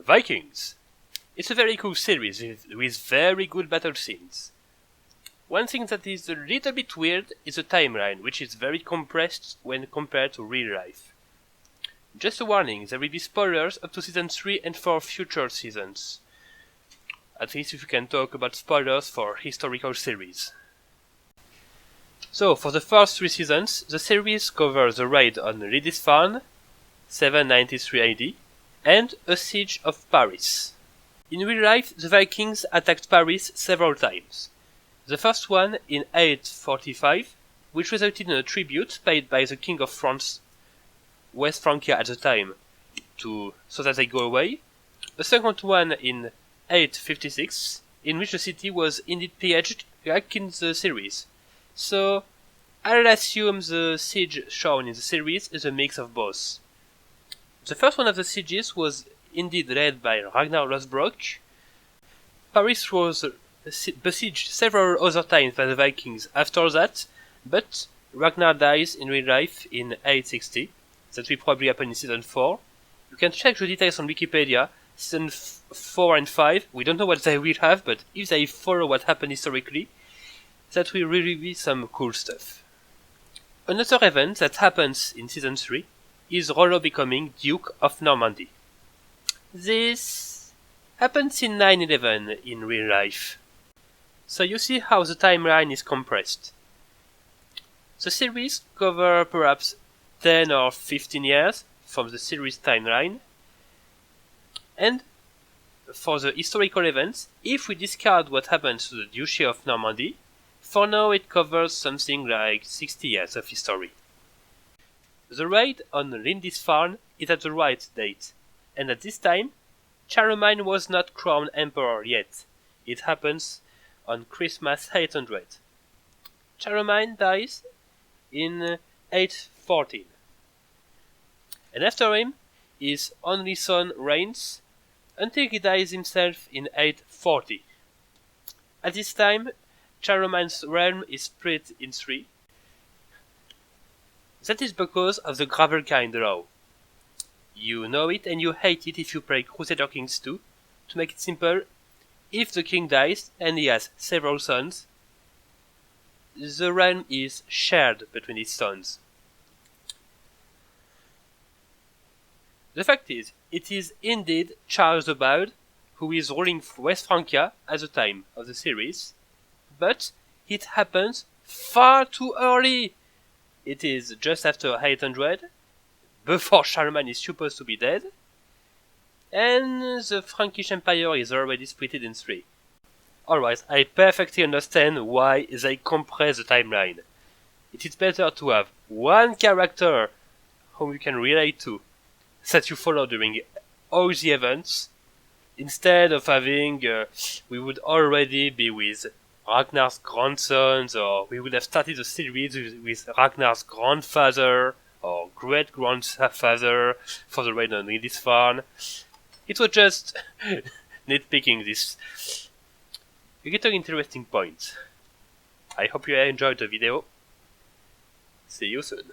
Vikings. It's a very cool series with very good battle scenes. One thing that is a little bit weird is the timeline, which is very compressed when compared to real life. Just a warning, there will be spoilers up to season 3 and for future seasons. At least if you can talk about spoilers for historical series. So, for the first 3 seasons, the series covers the raid on Lindisfarne, 793 AD, and a siege of Paris. In real life, the Vikings attacked Paris several times. The first one in 845, which resulted in a tribute paid by the King of France, West Francia at the time, so that they go away. The second one in 856, in which the city was indeed pillaged, like in the series. So, I'll assume the siege shown in the series is a mix of both. The first one of the sieges was indeed led by Ragnar Lothbrok. Paris was besieged several other times by the Vikings after that, but Ragnar dies in real life in 860. That will probably happen in season 4. You can check the details on Wikipedia. Season 4 and 5, we don't know what they will have, but if they follow what happened historically, that will really be some cool stuff. Another event that happens in season 3 is Rollo becoming Duke of Normandy. This happens in 9/11 in real life. So you see how the timeline is compressed. The series covers perhaps 10 or 15 years from the series timeline, and for the historical events, if we discard what happens to the Duchy of Normandy, for now it covers something like 60 years of history. The raid on Lindisfarne is at the right date, and at this time, Charlemagne was not crowned emperor yet. It happens on Christmas 800. Charlemagne dies in 814. And after him, his only son reigns until he dies himself in 840. At this time, Charlemagne's realm is split in 3. That is because of the Gravelkind law. You know it and you hate it if you play Crusader Kings 2. To make it simple, if the king dies and he has several sons, the realm is shared between his sons. The fact is, it is indeed Charles the Bald who is ruling West Francia at the time of the series, but it happens far too early. It is just after 800, before Charlemagne is supposed to be dead, and the Frankish Empire is already split in 3. Alright, I perfectly understand why they compress the timeline. It is better to have one character whom you can relate to, that you follow during all the events, instead of having, we would already be with Ragnar's grandsons, or we would have started the series with Ragnar's grandfather, or great-grandfather for the raid on Lindisfarne. It was just nitpicking this. You get an interesting point. I hope you enjoyed the video. See you soon.